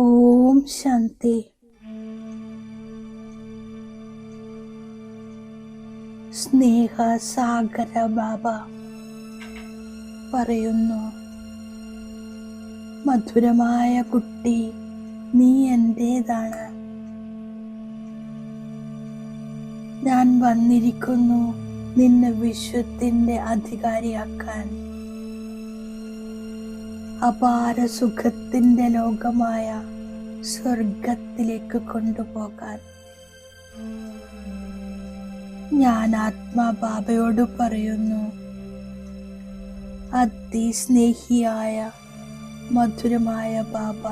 ഓം ശാന്തി. സ്നേഹ സാഗര ബാബ പറയുന്നു, മധുരമായ കുട്ടി, നീ എന്റേതാണ്. ഞാൻ വന്നിരിക്കുന്നു നിന്നെ വിശ്വത്തിന്റെ അധികാരിയാക്കാൻ, അപാര സുഖത്തിന്റെ ലോകമായ സ്വർഗത്തിലേക്ക് കൊണ്ടുപോകാൻ. ഞാൻ ആത്മാ ബാബയോട് പറയുന്നു, അതിസ്നേഹിയായ മധുരമായ ബാബ,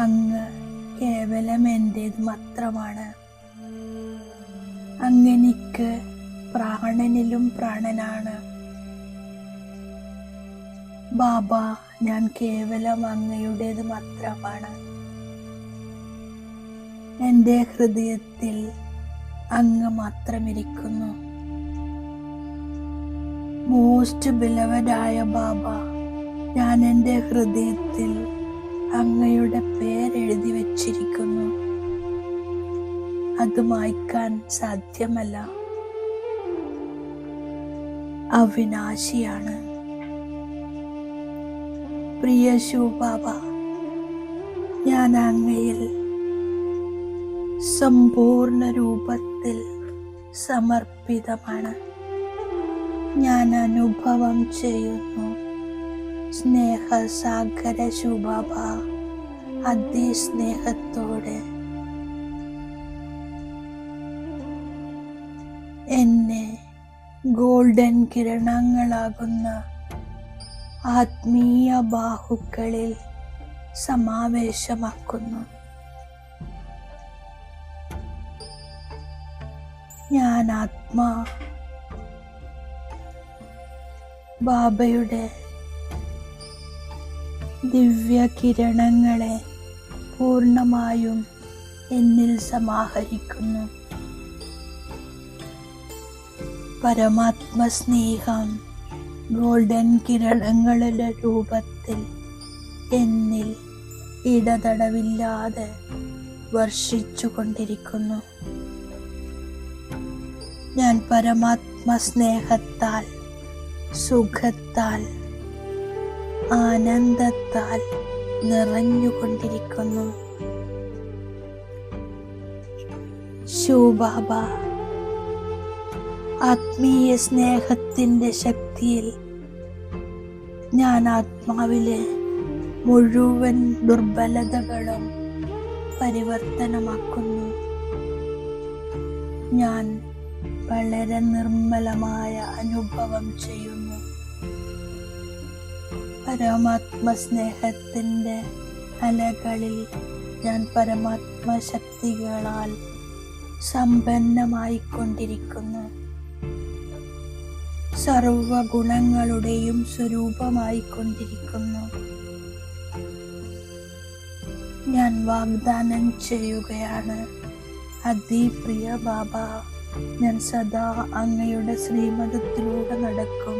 അങ്ങ് കേവലം എന്റേത് മാത്രമാണ്. അങ്ങെനിക്ക് പ്രാണനിലും പ്രാണനാണ്. ബാബ, ഞാൻ കേവലം അങ്ങയുടേത് മാത്രമാണ്. എൻ്റെ ഹൃദയത്തിൽ അങ്ങ് മാത്രമിരിക്കുന്നു. മോസ്റ്റ് ബിലവഡായ ബാബ, ഞാൻ എൻ്റെ ഹൃദയത്തിൽ അങ്ങയുടെ പേരെഴുതി വച്ചിരിക്കുന്നു. അത് മായ്ക്കാൻ സാധ്യമല്ല. അവിനാശിയാണ്. പ്രിയ ശിവബാബ, ഞാൻ അങ്ങയിൽ സമ്പൂർണ്ണ രൂപത്തിൽ സമർപ്പിതമാണ്. ഞാൻ അനുഭവം ചെയ്യുന്നു സ്നേഹസാഗര ശിവബാബ അതിസ്നേഹത്തോടെ എന്നെ ഗോൾഡൻ കിരണങ്ങളാകുന്ന ആത്മീയ ബാഹുക്കളിൽ സമാവേശമാക്കുന്നു. ഞാൻ ആത്മാ ബാബയുടെ ദിവ്യ കിരണങ്ങളെ പൂർണ്ണമായും എന്നിൽ സമാഹരിക്കുന്നു. പരമാത്മസ്നേഹം ഗോൾഡൻ കിരണങ്ങളുടെ രൂപത്തിൽ എന്നിൽ ഇടതടവില്ലാതെ വർഷിച്ചു കൊണ്ടിരിക്കുന്നു. ഞാൻ പരമാത്മസ്നേഹത്താൽ, സുഖത്താൽ, ആനന്ദത്താൽ നിറഞ്ഞുകൊണ്ടിരിക്കുന്നു. ശിവബാബ, ആത്മീയ സ്നേഹത്തിൻ്റെ ശക്തിയിൽ ഞാൻ ആത്മാവിലെ മുഴുവൻ ദുർബലതകളും പരിവർത്തനമാക്കുന്നു. ഞാൻ വളരെ നിർമ്മലമായ അനുഭവം ചെയ്യുന്നു. പരമാത്മസ്നേഹത്തിൻ്റെ അലകളിൽ ഞാൻ പരമാത്മശക്തികളാൽ സമ്പന്നമായിക്കൊണ്ടിരിക്കുന്നു. സർവഗുണങ്ങളുടെയും സ്വരൂപമായിക്കൊണ്ടിരിക്കുന്നു. ഞാൻ വാഗ്ദാനം ചെയ്യുകയാണ്, അതിപ്രിയ ബാബ, ഞാൻ സദാ അങ്ങയുടെ ശ്രീമതത്തിലൂടെ നടക്കും,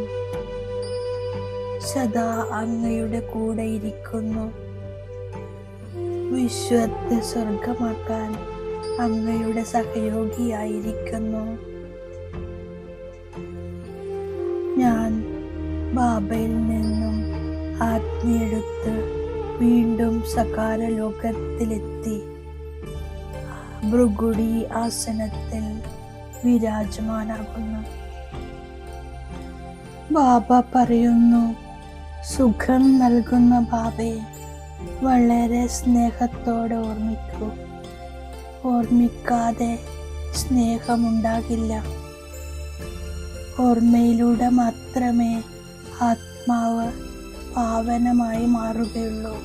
സദാ അങ്ങയുടെ കൂടെ ഇരിക്കുന്നു. വിശ്വത്തെ സ്വർഗമാക്കാൻ അങ്ങയുടെ സഹയോഗിയായിരിക്കുന്നു. ഞാൻ ബാബയിൽ നിന്നും ആജ്ഞയെടുത്ത് വീണ്ടും സകാര ലോകത്തിലെത്തി ഭൃഗുടി ആസനത്തിൽ വിരാജമാനാകുന്നു. ബാബ പറയുന്നു, സുഖം നൽകുന്ന ബാബയെ വളരെ സ്നേഹത്തോടെ ഓർമ്മിക്കൂ. ഓർമ്മിക്കാതെ സ്നേഹമുണ്ടാകില്ല. ഓർമ്മയിലൂടെ മാത്രമേ ആത്മാവ് പാവനമായി മാറുകയുള്ളൂ.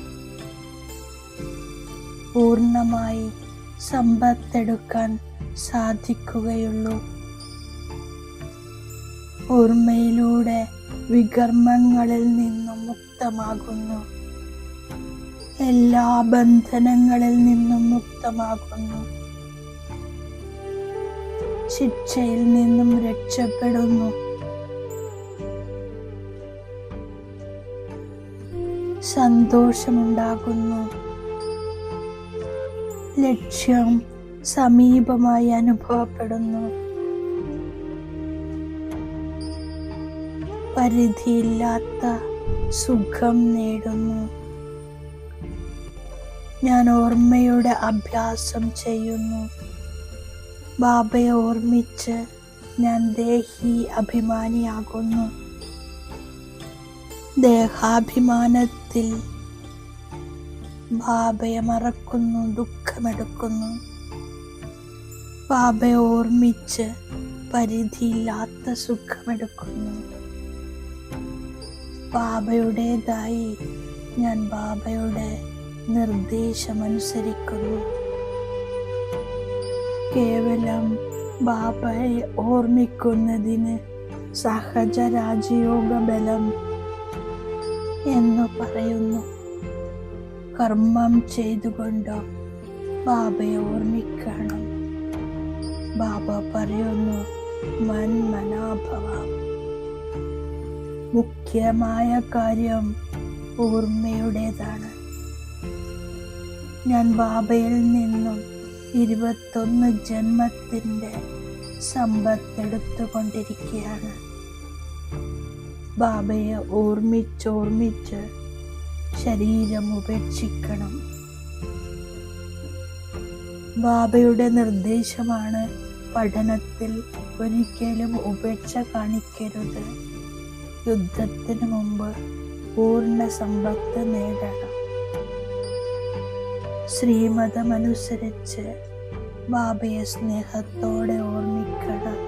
പൂർണ്ണമായി സമ്പത്തെടുക്കാൻ സാധിക്കുകയുള്ളൂ. ഓർമ്മയിലൂടെ വികർമ്മങ്ങളിൽ നിന്നും മുക്തമാകുന്നു. എല്ലാ ബന്ധനങ്ങളിൽ നിന്നും മുക്തമാകുന്നു. ശിക്ഷയിൽ നിന്നും രക്ഷപ്പെടുന്നു. സന്തോഷമുണ്ടാകുന്നു. ലക്ഷ്യം സമീപമായി അനുഭവപ്പെടുന്നു. പരിധിയില്ലാത്ത സുഖം നേടുന്നു. ഞാൻ ഓർമ്മയുടെ അഭ്യാസം ചെയ്യുന്നു. ബാബയെ ഓർമ്മിച്ച് ഞാൻ ദേഹി അഭിമാനിയാകുന്നു. ദേഹാഭിമാനത്തിൽ ബാബയെ മറക്കുന്നു, ദുഃഖമെടുക്കുന്നു. ബാബയെ ഓർമ്മിച്ച് പരിധിയില്ലാത്ത സുഖമെടുക്കുന്നു. ബാബയുടേതായി ഞാൻ ബാബയുടെ നിർദ്ദേശമനുസരിക്കുന്നു. കേവലം ബാബയെ ഓർമ്മിക്കുന്നതിന് സഹജ രാജയോഗ ബലം എന്ന് പറയുന്നു. കർമ്മം ചെയ്തുകൊണ്ടോ ബാബയെ ഓർമ്മിക്കണം. ബാബ പറയുന്നു, മന്മനാഭവ. മുഖ്യമായ കാര്യം ഓർമ്മയുടേതാണ്. ഞാൻ ബാബയിൽ നിന്നും 21 ജന്മത്തിൻ്റെ സമ്പത്തെടുത്തുകൊണ്ടിരിക്കുകയാണ്. ബാബയെ ഓർമ്മിച്ചോർമ്മിച്ച് ശരീരം ഉപേക്ഷിക്കണം. ബാബയുടെ നിർദ്ദേശമാണ് പഠനത്തിൽ ഒരിക്കലും ഉപേക്ഷ കാണിക്കരുത്. യുദ്ധത്തിന് മുമ്പ് പൂർണ്ണ സമ്പത്ത് നേടണം. ശ്രീമതമനുസരിച്ച് ബാബയെ സ്നേഹത്തോടെ ഓർമ്മിക്കണം.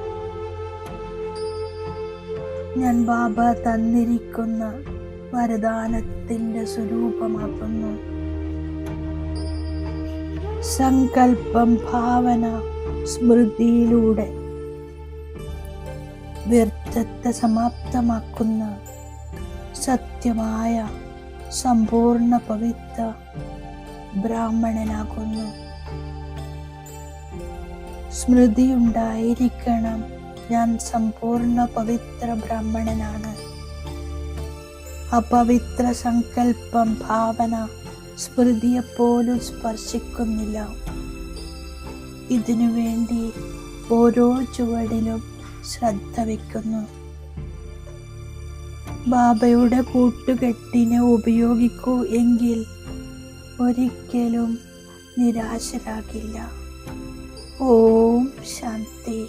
ഞാൻ ബാബ തന്നിരിക്കുന്ന വരദാനത്തിൻ്റെ സ്വരൂപമാകുന്നു. സങ്കല്പം, ഭാവന, സ്മൃതിയിലൂടെ വ്യർത്ഥത്തെ സമാപ്തമാക്കുന്ന സത്യമായ സമ്പൂർണ്ണ പവിത്ര ബ്രാഹ്മണനാകുന്നു. സ്മൃതിയുണ്ടായിരിക്കണം, ഞാൻ സമ്പൂർണ്ണ പവിത്ര ബ്രാഹ്മണനാണ്. അപവിത്ര സങ്കല്പം, ഭാവന സ്മൃതിയെപ്പോലും സ്പർശിക്കുന്നില്ല. ഇതിനു വേണ്ടി ഓരോ ചുവടിലും ശ്രദ്ധ വയ്ക്കുന്നു. ബാബയുടെ കൂട്ടുകെട്ടിനെ ഉപയോഗിക്കൂ എങ്കിൽ ഒരിക്കലും നിരാശരാകില്ല. ഓം ശാന്തി.